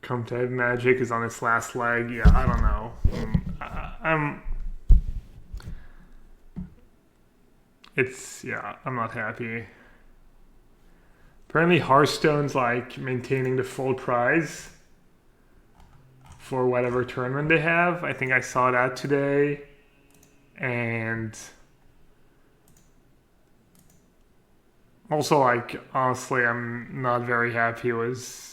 Come to Magic is on its last leg. Yeah, I don't know. I'm not happy. Apparently Hearthstone's like maintaining the full price for whatever tournament they have. I think I saw that today. And also, like, honestly, I'm not very happy with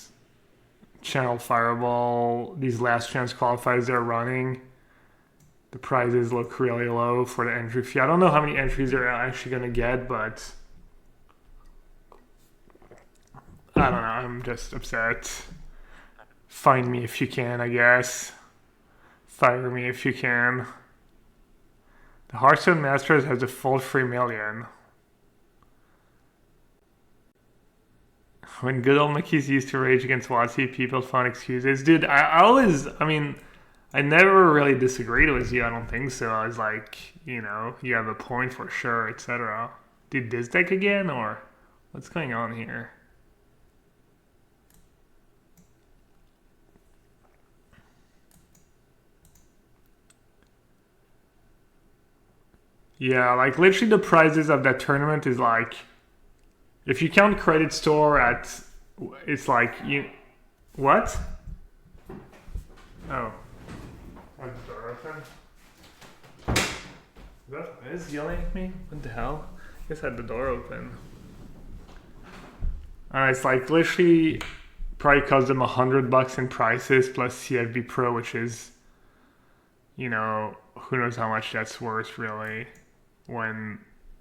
Channel Fireball. These last chance qualifiers they're running. The prizes look really low for the entry fee. I don't know how many entries they're actually going to get, but I don't know. I'm just upset. Find me if you can, I guess. Fire me if you can. The Hearthstone Masters has a full 3 million. When good old Mickey's used to rage against WotC, people found excuses. Dude, I never really disagreed with you. I don't think so. I was like, you have a point for sure, etc. Did this deck again, or what's going on here? Yeah, like literally the prizes of that tournament is like, if you count credit store it's like what? Oh. Is the door open? Is that Liz yelling at me? What the hell? I guess I had the door open. It's like literally probably cost them $100 in prices plus CFB Pro, which is, who knows how much that's worth really, when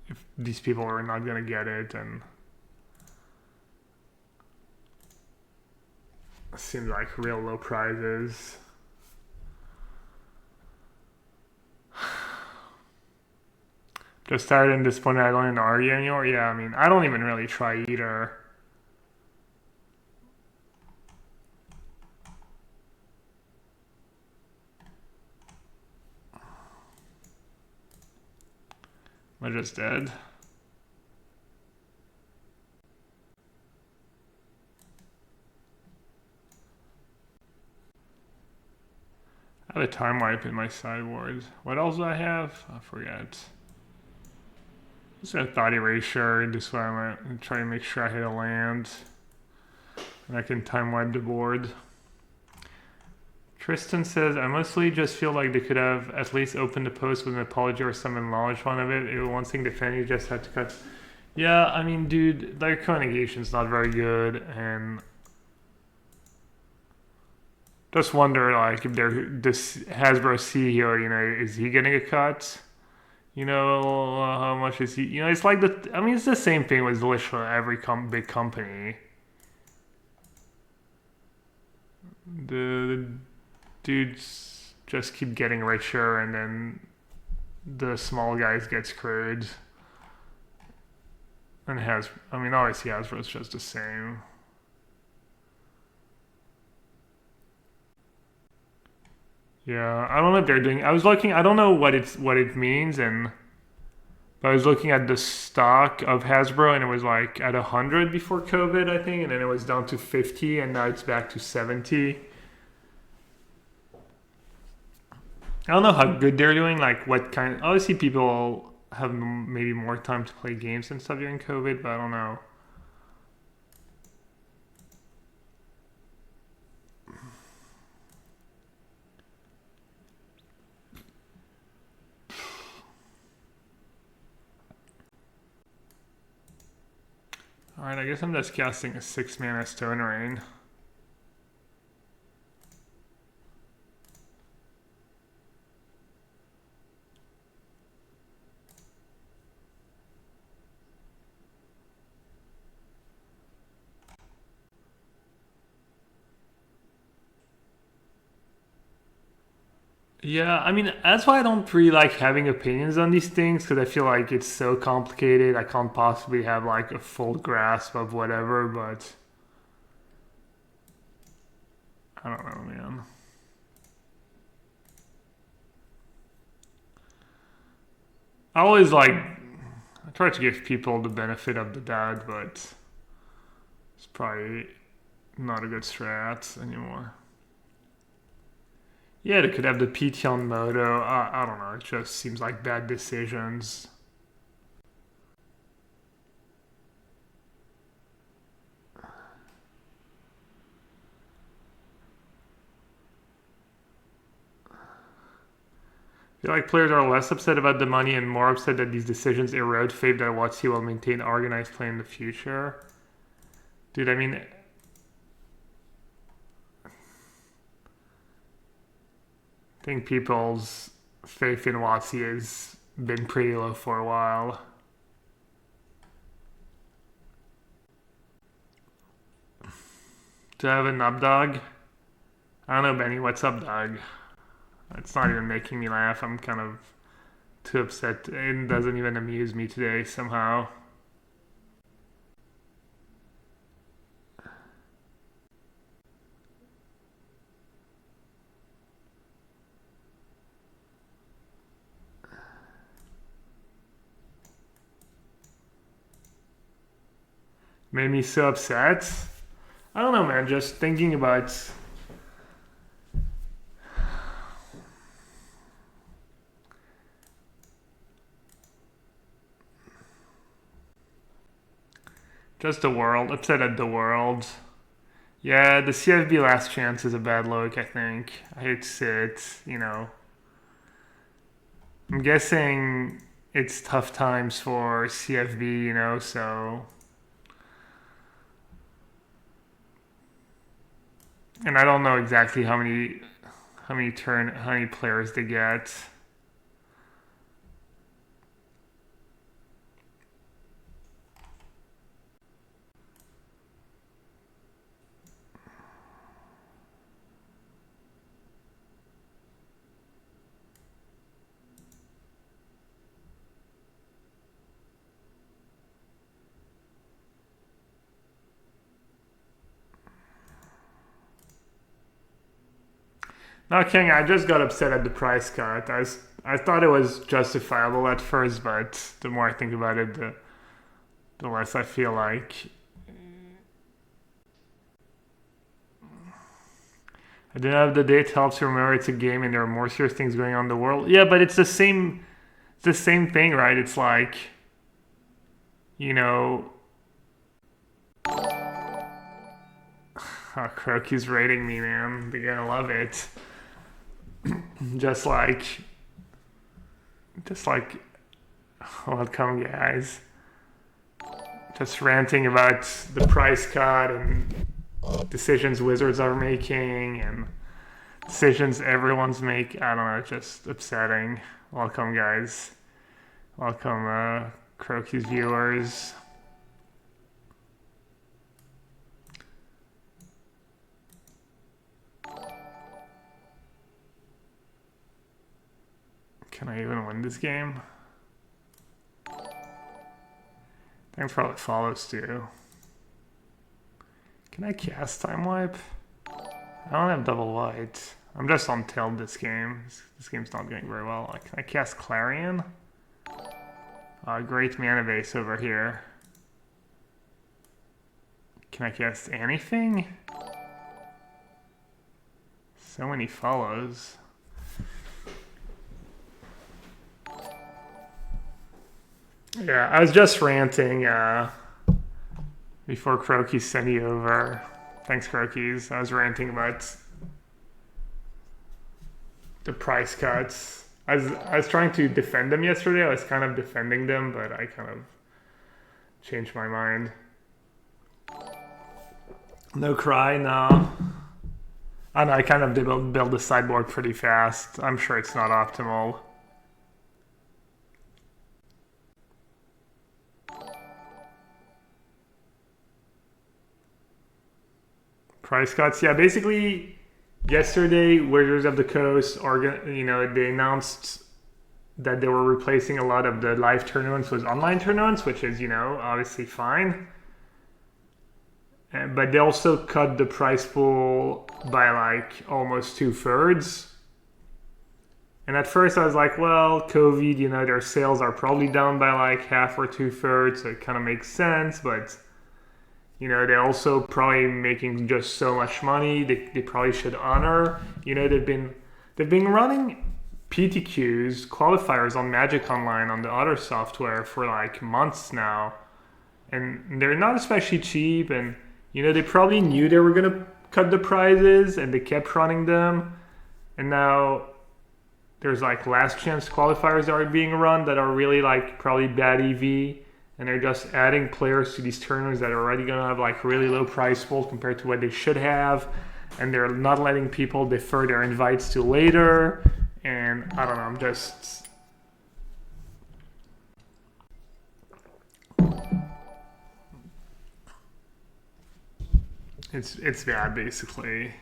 if these people are not gonna get it, and it seems like real low prizes. Just tired and disappointed I don't even argue anymore. Yeah, I mean, I don't even really try either. Am I just dead? I have a time wipe in my sideboard. What else do I have? I forget. Just a thought erasure. This way I'm gonna try to make sure I hit a land. And I can time wipe the board. Tristan says, I mostly just feel like they could have at least opened the post with an apology or some knowledge one of it. It was one thing defending, you just had to cut. Yeah, I mean, dude, their co-negation's not very good, and just wonder, like, if this Hasbro C here, is he getting a cut? How much is he? It's like it's the same thing with literally every big company. The dudes just keep getting richer, and then the small guys get screwed. And obviously Hasbro's just the same. Yeah, I don't know what they're doing. I was looking. I don't know what it means, but I was looking at the stock of Hasbro, and it was like at 100 before COVID, I think, and then it was down to 50, and now it's back to 70. I don't know how good they're doing. Like what kind? Obviously, people have maybe more time to play games and stuff during COVID, but I don't know. Alright, I guess I'm just casting a 6-mana Stone Rain. Yeah, I mean, that's why I don't really like having opinions on these things, because I feel like it's so complicated. I can't possibly have like a full grasp of whatever, but I don't know, man. I try to give people the benefit of the doubt, but it's probably not a good strat anymore. Yeah, they could have the PT on Moto. I don't know. It just seems like bad decisions. I feel like players are less upset about the money and more upset that these decisions erode faith that WotC will maintain organized play in the future. Dude, I mean, I think people's faith in WotC has been pretty low for a while. Do I have an up dog? I don't know, Benny. What's up, dog? It's not even making me laugh. I'm kind of too upset. It doesn't even amuse me today somehow. Made me so upset. I don't know, man. Just thinking about just the world. Upset at the world. Yeah, the CFB last chance is a bad look, I think. I hate to say it. I'm guessing it's tough times for CFB, so. And I don't know exactly how many players they get. Not kidding, I just got upset at the price cut. I thought it was justifiable at first, but the more I think about it, the less I feel like. I didn't have the date helps you remember it's a game and there are more serious things going on in the world. Yeah, but it's the same thing, right? It's like, you know, Croaky's rating me, man. They're gonna love it. just like, welcome, guys. Just ranting about the price cut and decisions Wizards are making and decisions everyone's making. I don't know, just upsetting. Welcome, guys. Welcome, Croaky's viewers. Can I even win this game? Thanks for all the follows, too. Can I cast Time Wipe? I don't have double white. I'm just on tilt this game. This game's not going very well. Can I cast Clarion? Great mana base over here. Can I cast anything? So many follows. Yeah, I was just ranting before Croaky sent you over. Thanks, Croakies. I was ranting about the price cuts. I was trying to defend them yesterday. I was kind of defending them, but I kind of changed my mind. No cry, no. I know, I kind of did build the sideboard pretty fast. I'm sure it's not optimal. Price cuts, yeah. Basically, yesterday, Wizards of the Coast, they announced that they were replacing a lot of the live tournaments with online tournaments, which is, obviously fine. But they also cut the prize pool by like almost 2/3. And at first I was like, well, COVID, their sales are probably down by like half or 2/3, so it kind of makes sense. But they're also probably making just so much money. They probably should honor. They've been They've been running PTQs, qualifiers on Magic Online on the other software for like months now. And they're not especially cheap, and they probably knew they were gonna cut the prizes and they kept running them. And now there's like last chance qualifiers that are being run that are really like probably bad EV, and they're just adding players to these tournaments that are already gonna have like really low prize pools compared to what they should have, and they're not letting people defer their invites to later. And I don't know, I'm just it's bad basically.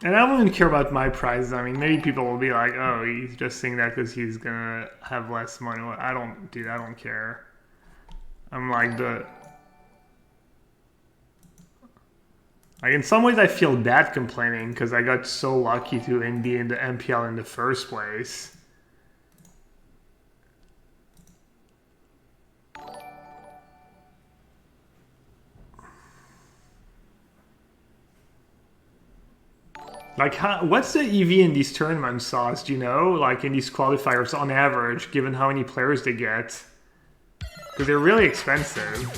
And I don't even care about my prizes. I mean, maybe people will be like, oh, he's just saying that because he's gonna have less money. Well, I don't care. I'm like in some ways I feel bad complaining because I got so lucky to be in the MPL in the first place. Like, what's the EV in these tournaments, Sauce? Do you know? Like, in these qualifiers on average, given how many players they get? Because they're really expensive.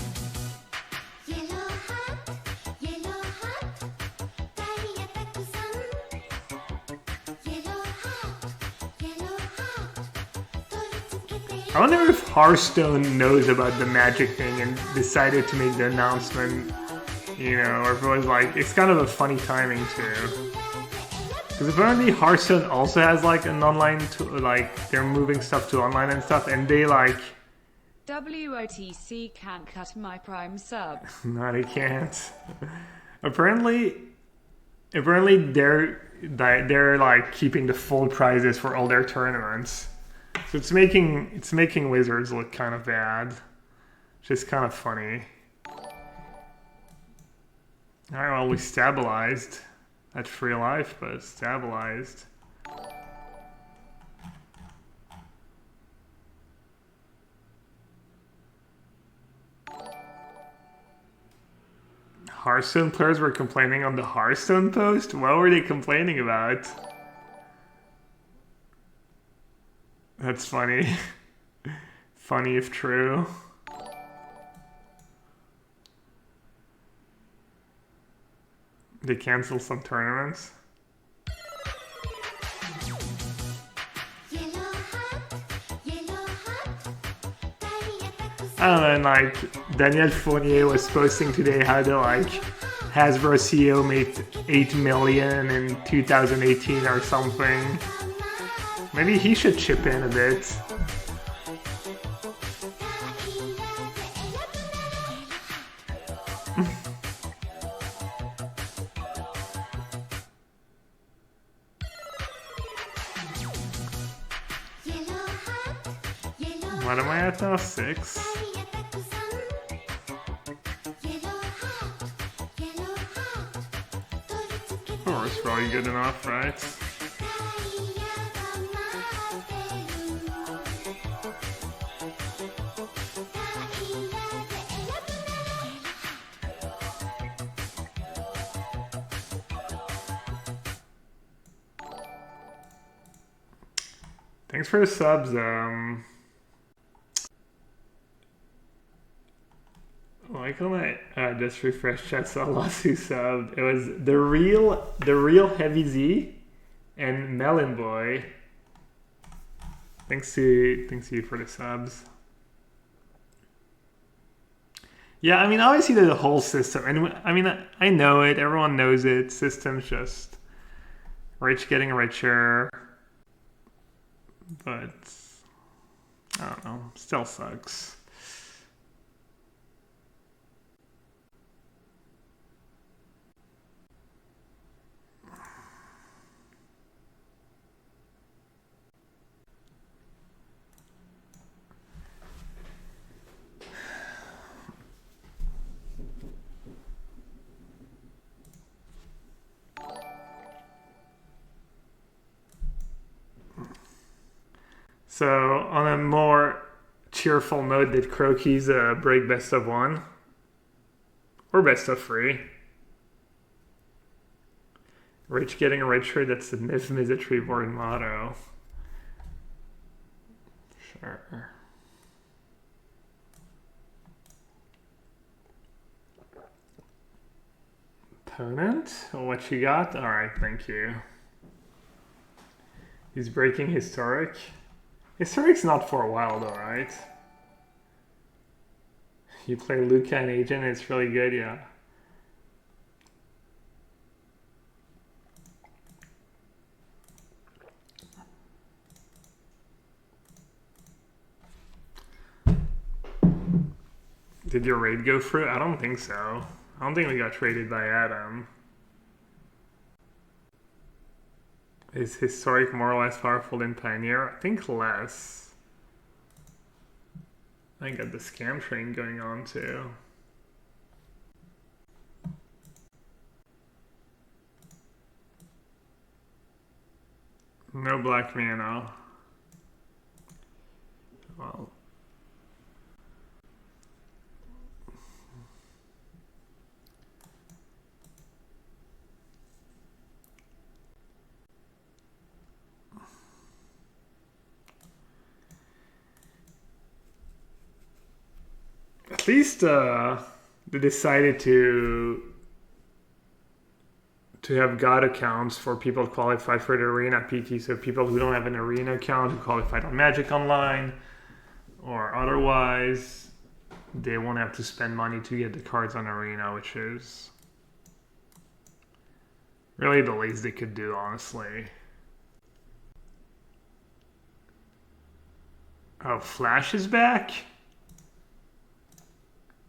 I wonder if Hearthstone knows about the Magic thing and decided to make the announcement, or if it was like, it's kind of a funny timing too. Because apparently Hearthstone also has like an online, like they're moving stuff to online and stuff, and they like... WOTC can't cut my Prime sub. No, they can't. Apparently they're like keeping the full prizes for all their tournaments. So it's making Wizards look kind of bad. Which is kind of funny. Alright, well, we stabilized. That's free life, but it's stabilized. Hearthstone players were complaining on the Hearthstone post? What were they complaining about? That's funny. Funny if true. They canceled some tournaments. I don't know, and like Daniel Fournier was posting today how the like Hasbro CEO made 8 million in 2018 or something. Maybe he should chip in a bit. What am I at now? 6? Oh, it's probably good enough, right? Thanks for the subs, like on my just refresh chat, saw lots who subbed. It was the real Heavy Z and Melon Boy. Thanks to you for the subs. Yeah, I mean obviously there's a whole system, and I mean I know it, everyone knows it. System's just rich getting richer, but I don't know, still sucks. So, on a more cheerful note, did Crokies break best of one? Or best of 3. Rich getting richer, that's the Nassif is a tree-born motto. Sure. Opponent, what you got? Alright, thank you. He's breaking Historic. Historic's not for a while though, right? You play Luca and Agent, it's really good, yeah. Did your raid go through? I don't think so. I don't think we got traded by Adam. Is Historic more or less powerful than Pioneer? I think less. I got the scam train going on too. No black mana. Well. At least they decided to have God accounts for people qualified for the arena PT. So people who don't have an arena account who qualified on Magic Online or otherwise, they won't have to spend money to get the cards on arena, which is really the least they could do, honestly. Oh, Flash is back?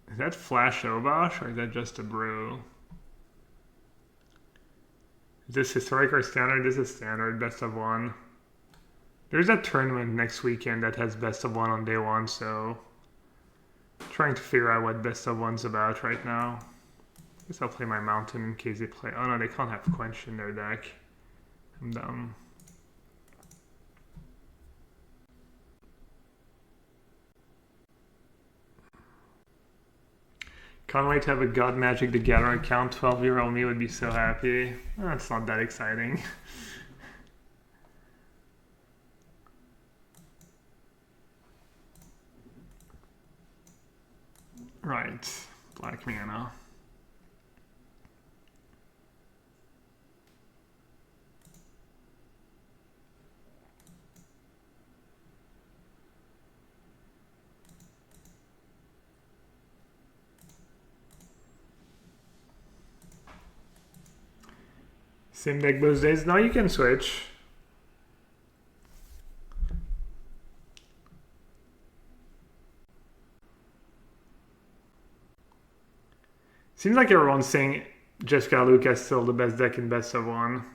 Is that Flash Obosh or is that just a brew? Is this Historic or Standard? This is Standard, best of 1. There's that tournament next weekend that has best of 1 on day 1, so I'm trying to figure out what best of 1's about right now. I guess I'll play my Mountain in case they play. Oh no, they can't have Quench in their deck. I'm dumb. Can't wait to have a God Magic the Gathering account. 12-year-old me would be so happy. Oh, it's not that exciting. Right, black mana. Same deck both days. Now you can switch. Seems like everyone's saying Jessica Luca is still the best deck in best of 1.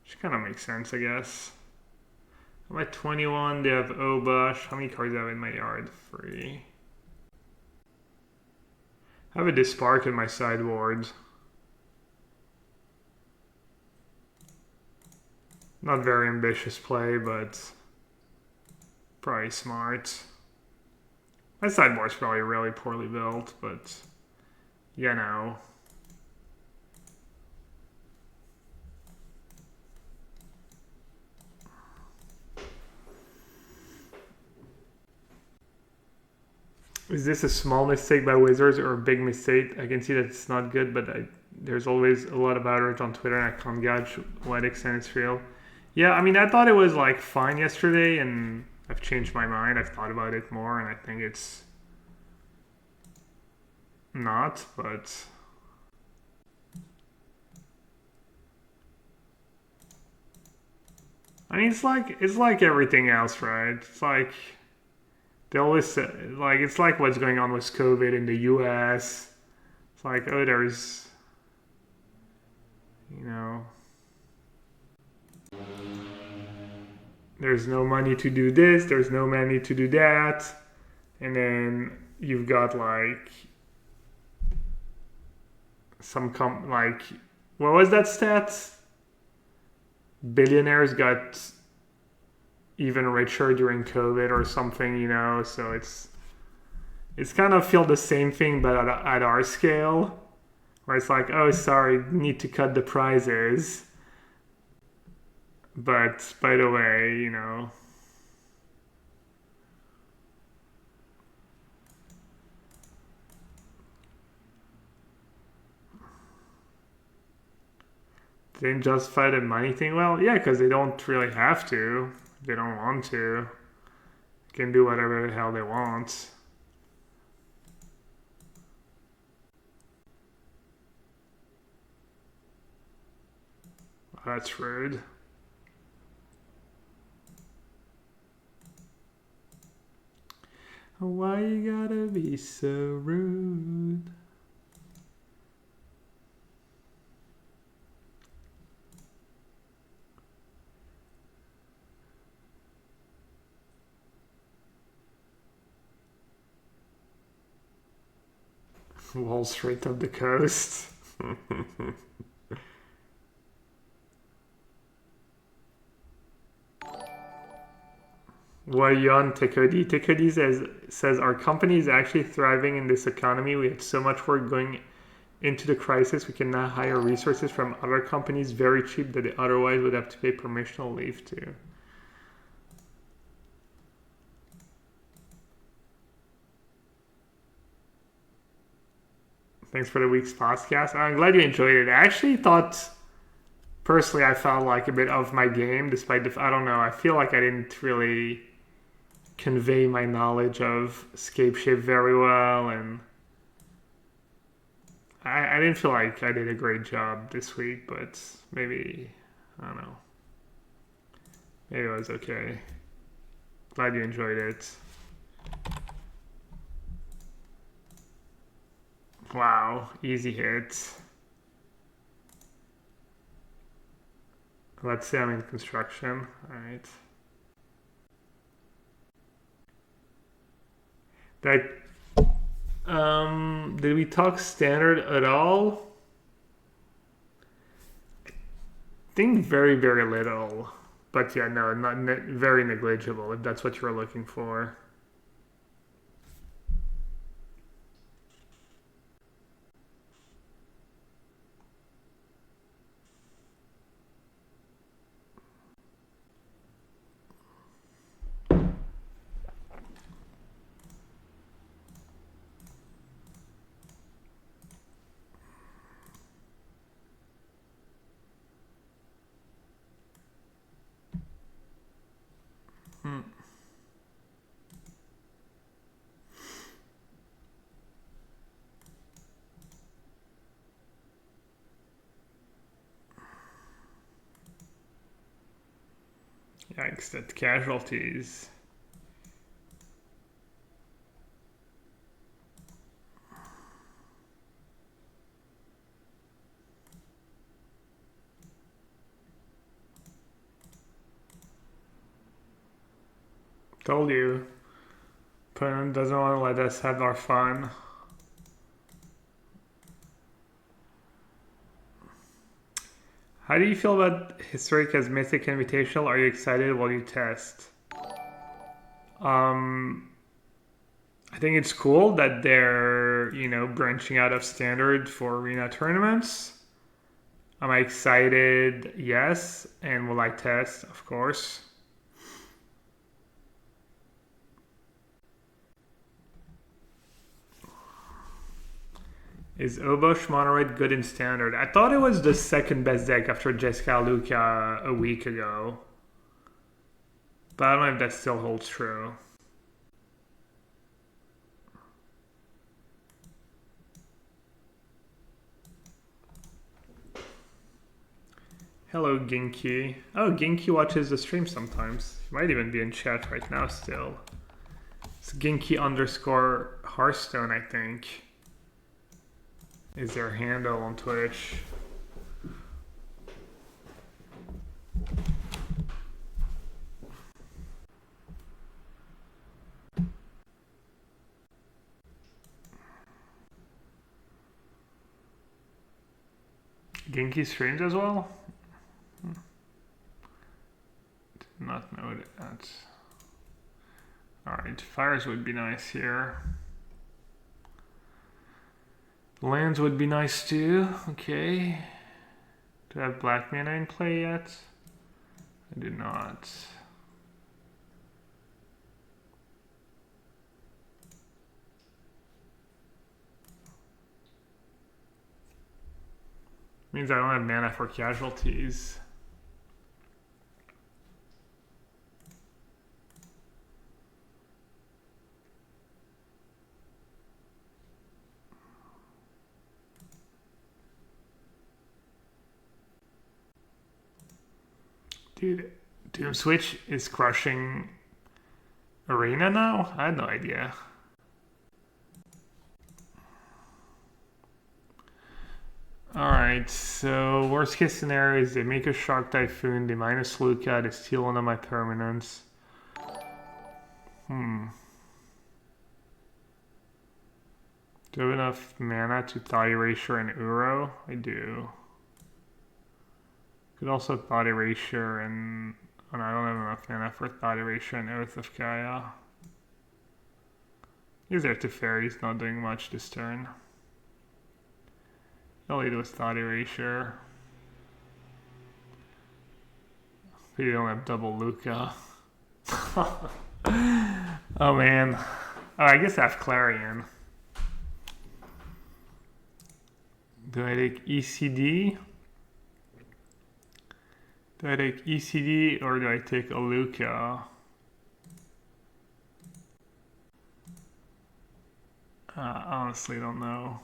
Which kind of makes sense, I guess. I'm at 21, they have Obosh. How many cards do I have in my yard? 3. I have a Dispark in my sideboard. Not very ambitious play, but probably smart. My sideboard's probably really poorly built, but you know. Is this a small mistake by Wizards or a big mistake? I can see that it's not good, but there's always a lot of outrage on Twitter and I can't gauge what extent it's real. Yeah, I mean, I thought it was like fine yesterday and I've changed my mind. I've thought about it more and I think it's not, but I mean, it's like everything else, right? It's like they always say, like, it's like what's going on with COVID in the US. It's like, oh, there's, you know, there's no money to do this, there's no money to do that. And then you've got like like, what was that stat? Billionaires got even richer during COVID or something, you know, so it's It's kind of feel the same thing, but at our scale, where it's like, oh, sorry, need to cut the prices. But by the way, they didn't justify the money thing. Well, yeah, because they don't really have to. They don't want to. They can do whatever the hell they want. Oh, that's rude. Why you gotta be so rude? Wall Street of the coast. Why you on Tekodi? Tekodi says our company is actually thriving in this economy. We had so much work going into the crisis. We can now hire resources from other companies very cheap that they otherwise would have to pay permissional leave to. Thanks for the week's podcast. I'm glad you enjoyed it. I actually thought, personally, I felt like a bit of my game, despite the, I don't know, I feel like I didn't really convey my knowledge of Scapeshape very well, and I didn't feel like I did a great job this week, but maybe, I don't know, maybe it was okay. Glad you enjoyed it. Wow, easy hit. Let's say I'm in construction. Alright. Did we talk standard at all? I think very, very little. But yeah, no, not very negligible if that's what you're looking for. Yikes, that's casualties. Told you. Pun doesn't want to let us have our fun. How do you feel about Historic as Mythic Invitational? Are you excited while you test? I think it's cool that they're, branching out of standard for arena tournaments. Am I excited? Yes. And will I test? Of course. Is Obosh Monoraid good in standard? I thought it was the second best deck after Jessica Luca a week ago. But I don't know if that still holds true. Hello, Ginky. Oh, Ginky watches the stream sometimes. He might even be in chat right now still. It's Ginky_Hearthstone, I think, is their handle on Twitch. Ginky streams as well? Did not know that. Alright, fires would be nice here. Lands would be nice too. Okay. Do I have black mana in play yet? I do not. Means I don't have mana for casualties. Dude, Doom Switch is crushing Arena now? I had no idea. Alright, so worst case scenario is they make a Shark Typhoon, they minus Luca, they steal one of my permanents. Do I have enough mana to Thought Erasure and Uro? I do. Could also Thought Erasure and... Oh no, I don't have enough mana for Thought Erasure and Oath of Gaia. These are two fairies not doing much this turn. I'll lead with Thought Erasure. We don't have double Luca. Oh man. Oh, I guess I have Clarion. Do I take ECD? Do I take ECD or do I take a Luca? Honestly, don't know.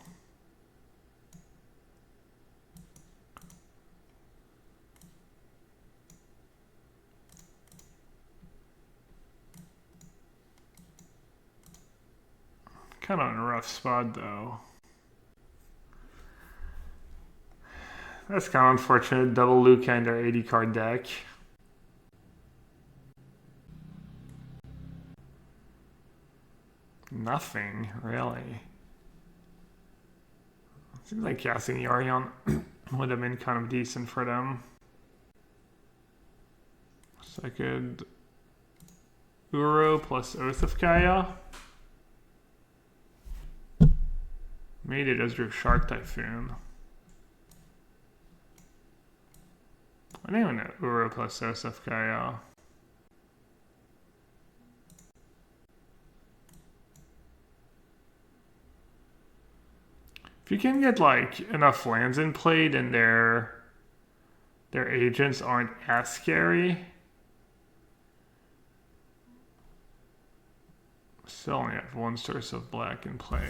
Kind of in a rough spot though. That's kind of unfortunate. Double Luca in their 80 card deck. Nothing, really. Seems like casting Yorion would have been kind of decent for them. So I could Uro plus Oath of Gaia. Maybe they just drew Shark Typhoon. I don't even know Uro plus Oath of Gaia. If you can get like enough lands in play, then their agents aren't as scary. Still only have one source of black in play.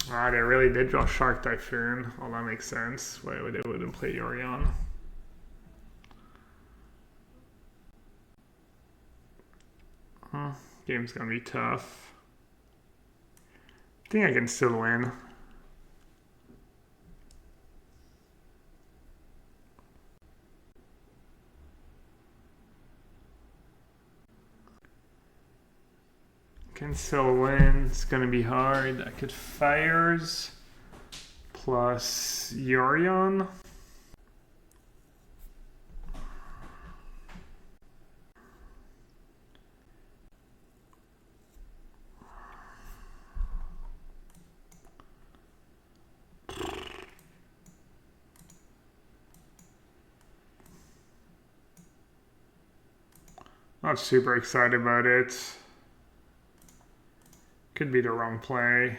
Ah, they really did draw Shark Typhoon. Well, that makes sense. Why would they wouldn't play Yorion? Game's gonna be tough. I think I can still win. Can still win. It's gonna be hard. I could Fires plus Yorion. Not super excited about it. Could be the wrong play.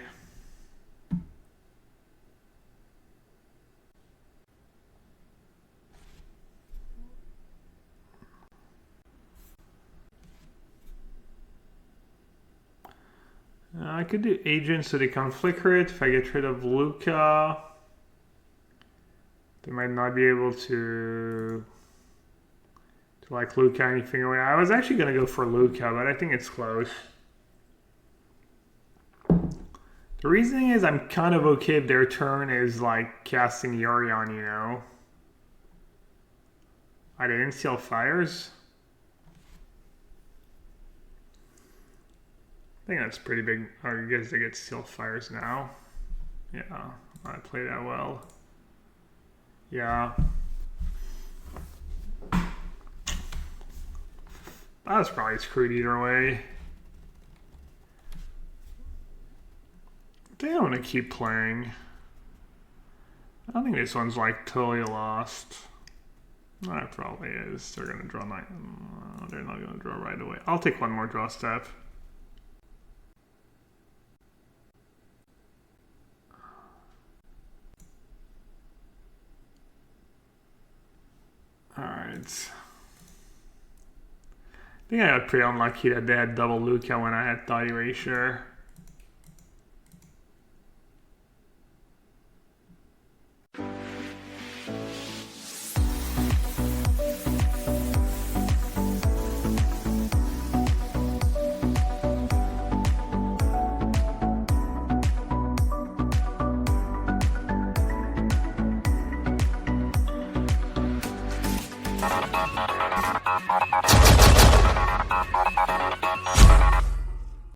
I could do agents so they can't flicker it. If I get rid of Luca, they might not be able to like Luca anything away. I was actually gonna go for Luca, but I think it's close. The reasoning is I'm kind of okay if their turn is like casting Yorion, you know. I didn't steal Fires. I think that's pretty big. I guess they get Steal Fires now. Yeah, I play that well. Yeah. I was probably screwed either way. think I'm gonna keep playing. I don't think this one's like totally lost. No, it probably is. They're gonna draw no, they're not gonna draw right away. I'll take one more draw step. Alright. I think I got pretty unlucky that they had double Luca when I had thought erasure.